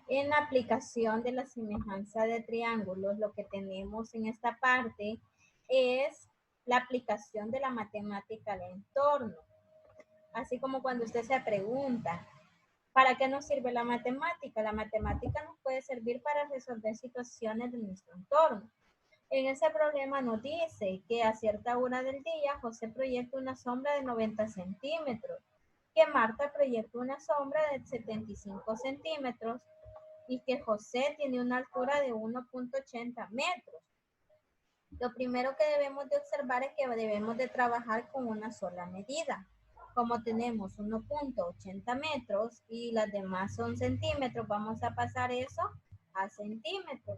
En la aplicación de la semejanza de triángulos, lo que tenemos en esta parte es la aplicación de la matemática al entorno. Así como cuando usted se pregunta, ¿para qué nos sirve la matemática? La matemática nos puede servir para resolver situaciones de nuestro entorno. En ese problema nos dice que a cierta hora del día José proyecta una sombra de 90 centímetros, que Marta proyecta una sombra de 75 centímetros y que José tiene una altura de 1.80 metros. Lo primero que debemos de observar es que debemos de trabajar con una sola medida. Como tenemos 1.80 metros y las demás son centímetros, vamos a pasar eso a centímetros.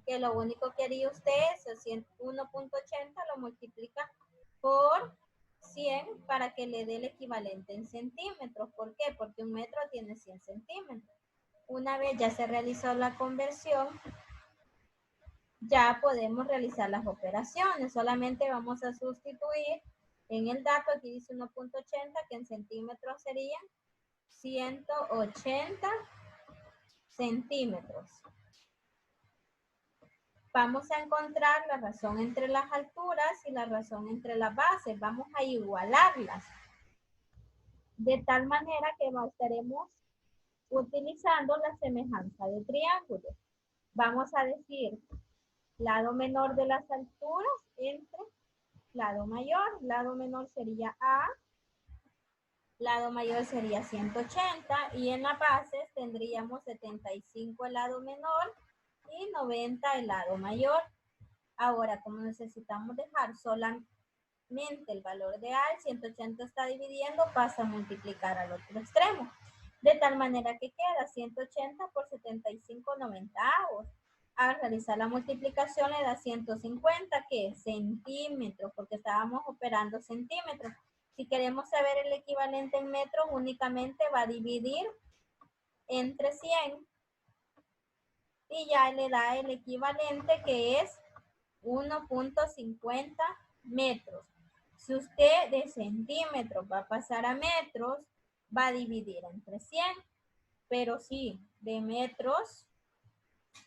Que lo único que haría usted es 1.80 lo multiplica por 100 para que le dé el equivalente en centímetros. ¿Por qué? Porque un metro tiene 100 centímetros. Una vez ya se realizó la conversión, ya podemos realizar las operaciones. Solamente vamos a sustituir en el dato, aquí dice 1.80, que en centímetros serían 180 centímetros. Vamos a encontrar la razón entre las alturas y la razón entre las bases. Vamos a igualarlas. De tal manera que estaremos utilizando la semejanza de triángulos. Vamos a decir lado menor de las alturas entre lado mayor. Lado menor sería A, lado mayor sería 180 y en las bases tendríamos 75 el lado menor y 90 el lado mayor. Ahora, como necesitamos dejar solamente el valor de A, el 180 está dividiendo, pasa a multiplicar al otro extremo. De tal manera que queda 180 por 75 noventaavos. Al realizar la multiplicación le da 150, que es centímetros, porque estábamos operando centímetros. Si queremos saber el equivalente en metros, únicamente va a dividir entre 100 y ya le da el equivalente, que es 1.50 metros. Si usted de centímetros va a pasar a metros, va a dividir entre 100, pero si de metros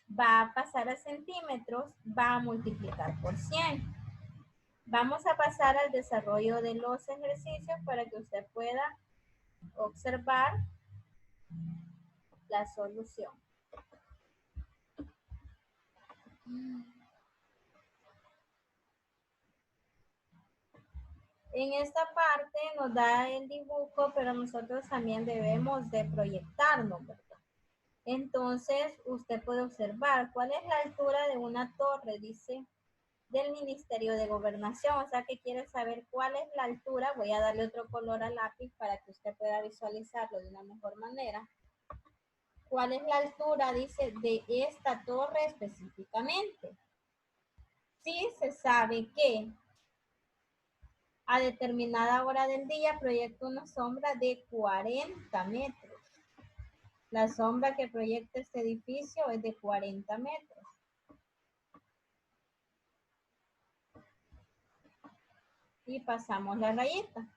va a pasar a centímetros, va a multiplicar por 100. Vamos a pasar al desarrollo de los ejercicios para que usted pueda observar la solución. En esta parte nos da el dibujo, pero nosotros también debemos de proyectarnos, ¿verdad? Entonces, usted puede observar cuál es la altura de una torre, dice, del Ministerio de Gobernación. O sea, que quiere saber cuál es la altura. Voy a darle otro color al lápiz para que usted pueda visualizarlo de una mejor manera. ¿Cuál es la altura, dice, de esta torre específicamente? Sí, se sabe que a determinada hora del día proyecta una sombra de 40 metros. La sombra que proyecta este edificio es de 40 metros. Y pasamos la rayita.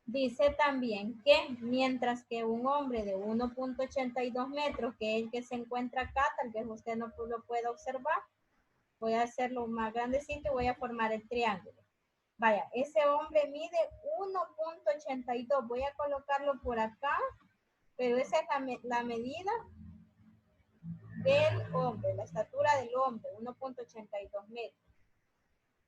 Dice también que mientras que un hombre de 1.82 metros, que es el que se encuentra acá, tal vez usted no lo pueda observar, voy a hacerlo más grandecito y voy a formar el triángulo. Vaya, ese hombre mide 1.82, voy a colocarlo por acá, pero esa es la medida del hombre, la estatura del hombre, 1.82 metros.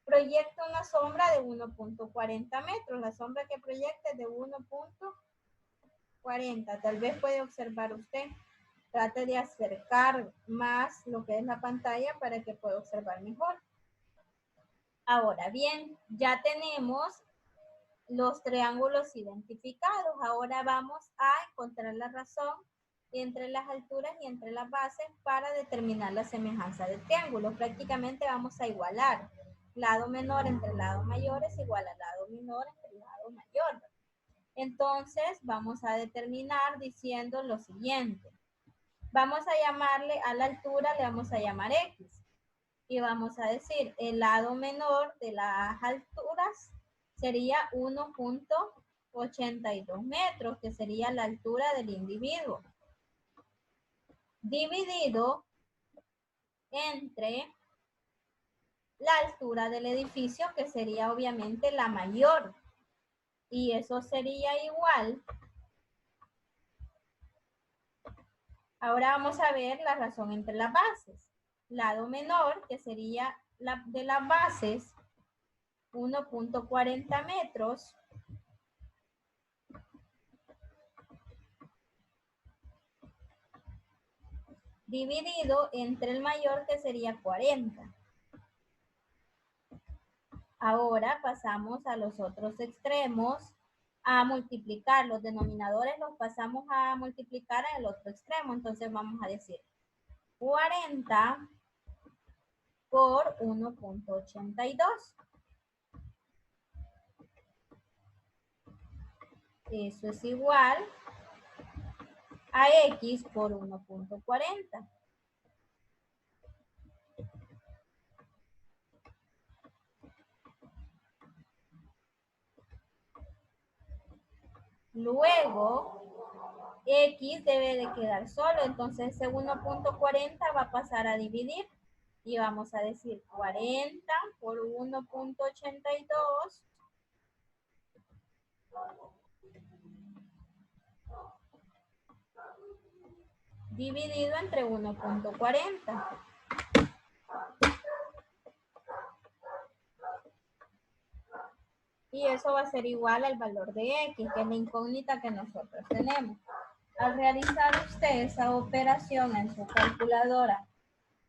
Proyecta una sombra de 1.40 metros. La sombra que proyecta es de 1.40. Tal vez puede observar usted. Trate de acercar más lo que es la pantalla para que pueda observar mejor. Ahora bien, ya tenemos los triángulos identificados. Ahora vamos a encontrar la razón entre las alturas y entre las bases para determinar la semejanza del triángulo. Prácticamente vamos a igualar. Lado menor entre lado mayor es igual a lado menor entre lado mayor. Entonces vamos a determinar diciendo lo siguiente. Vamos a llamarle a la altura, le vamos a llamar X. Y vamos a decir el lado menor de las alturas sería 1.82 metros, que sería la altura del individuo. dividido entre la altura del edificio, que sería obviamente la mayor. Y eso sería igual. Ahora vamos a ver la razón entre las bases. Lado menor, que sería la de las bases, 1.40 metros. Dividido entre el mayor, que sería 40. Ahora pasamos a los otros extremos a multiplicar. Los denominadores los pasamos a multiplicar en el otro extremo. Entonces vamos a decir 40 por 1.82. Eso es igual a x por 1.40. Luego, x debe de quedar solo, entonces ese 1.40 va a pasar a dividir y vamos a decir 40 por 1.82 dividido entre 1.40. Y eso va a ser igual al valor de x, que es la incógnita que nosotros tenemos. Al realizar usted esa operación en su calculadora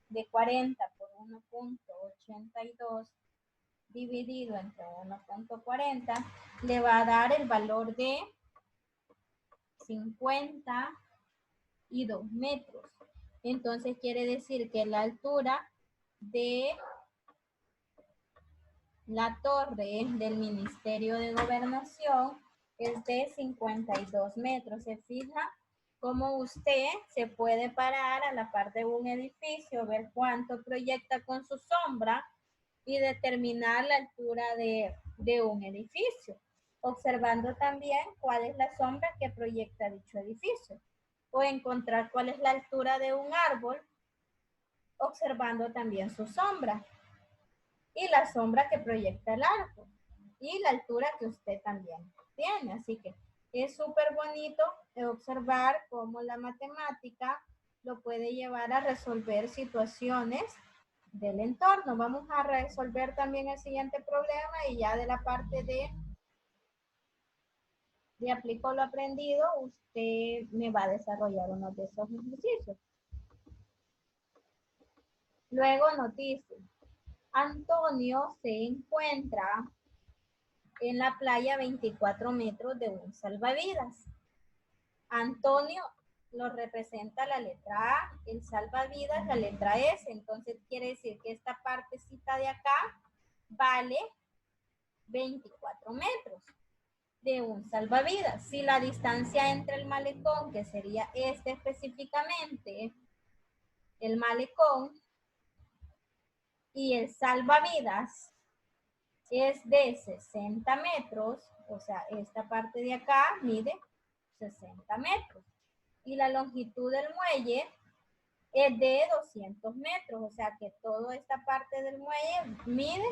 de 40 por 1.82 dividido entre 1.40, le va a dar el valor de 52 metros. Entonces quiere decir que la altura de la torre del Ministerio de Gobernación es de 52 metros. Se fija cómo usted se puede parar a la par de un edificio, ver cuánto proyecta con su sombra y determinar la altura de un edificio, observando también cuál es la sombra que proyecta dicho edificio, o encontrar cuál es la altura de un árbol, observando también su sombra y la sombra que proyecta el árbol y la altura que usted también tiene. Así que es súper bonito observar cómo la matemática lo puede llevar a resolver situaciones del entorno. Vamos a resolver también el siguiente problema y ya de la parte de aplico lo aprendido, usted me va a desarrollar uno de esos ejercicios. Luego nos dice, Antonio se encuentra en la playa a 24 metros de un salvavidas. Antonio lo representa la letra A, el salvavidas la letra S, entonces quiere decir que esta partecita de acá vale 24 metros de un salvavidas. Si la distancia entre el malecón, que sería este específicamente, el malecón, y el salvavidas es de 60 metros, o sea, esta parte de acá mide 60 metros. Y la longitud del muelle es de 200 metros, o sea que toda esta parte del muelle mide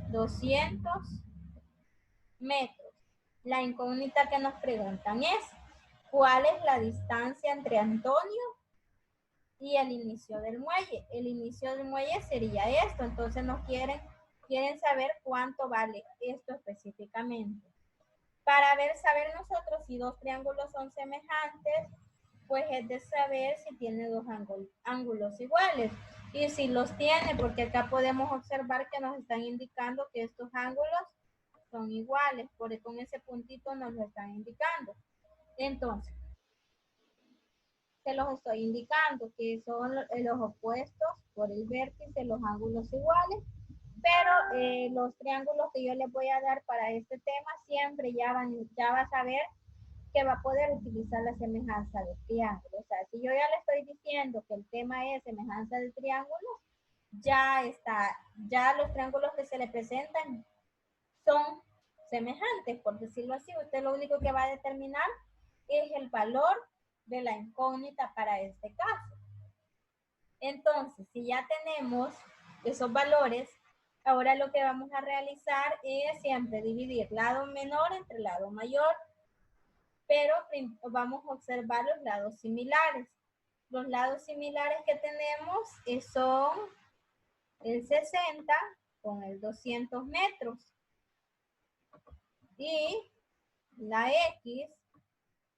200 metros. La incógnita que nos preguntan es, ¿cuál es la distancia entre Antonio y el inicio del muelle? El inicio del muelle sería esto, entonces nos quieren saber cuánto vale esto específicamente. Para saber nosotros si dos triángulos son semejantes, pues es de saber si tiene dos ángulos iguales. Y si los tiene, porque acá podemos observar que nos están indicando que estos ángulos son iguales, porque con ese puntito nos lo están indicando. Entonces, se los estoy indicando que son los opuestos por el vértice, los ángulos iguales, pero los triángulos que yo les voy a dar para este tema siempre ya va a saber que va a poder utilizar la semejanza de triángulos. O sea, si yo ya le estoy diciendo que el tema es semejanza de triángulos, ya está, ya los triángulos que se le presentan son semejantes, por decirlo así. Usted lo único que va a determinar es el valor de la incógnita para este caso. Entonces, si ya tenemos esos valores, ahora lo que vamos a realizar es siempre dividir lado menor entre lado mayor, pero vamos a observar los lados similares. Los lados similares que tenemos son el 60 con el 200 metros y la X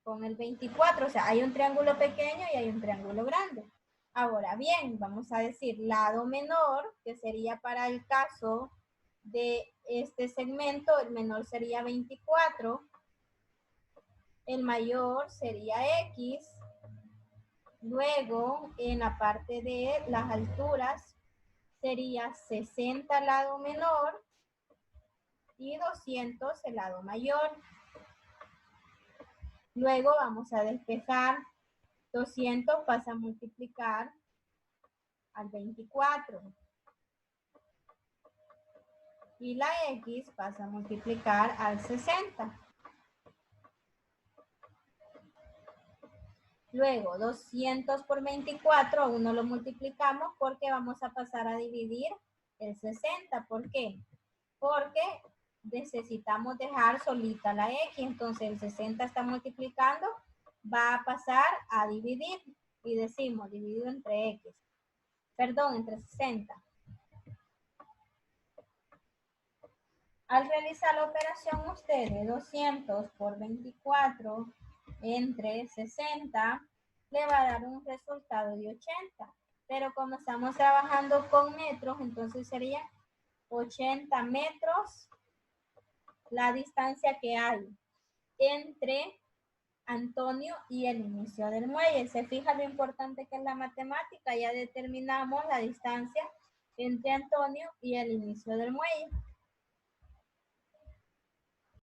con el 24, o sea, hay un triángulo pequeño y hay un triángulo grande. Ahora bien, vamos a decir lado menor, que sería para el caso de este segmento, el menor sería 24, el mayor sería X, luego en la parte de las alturas sería 60 lado menor y 200 el lado mayor. Luego vamos a despejar, 200 pasa a multiplicar al 24 y la X pasa a multiplicar al 60. Luego 200 por 24 aún no lo multiplicamos porque vamos a pasar a dividir el 60. ¿Por qué? Porque necesitamos dejar solita la X, entonces el 60 está multiplicando, va a pasar a dividir y decimos dividido entre X, perdón, entre 60. Al realizar la operación ustedes, 200 por 24 entre 60, le va a dar un resultado de 80. Pero como estamos trabajando con metros, entonces sería 80 metros la distancia que hay entre Antonio y el inicio del muelle. Se fija lo importante que es la matemática, ya determinamos la distancia entre Antonio y el inicio del muelle.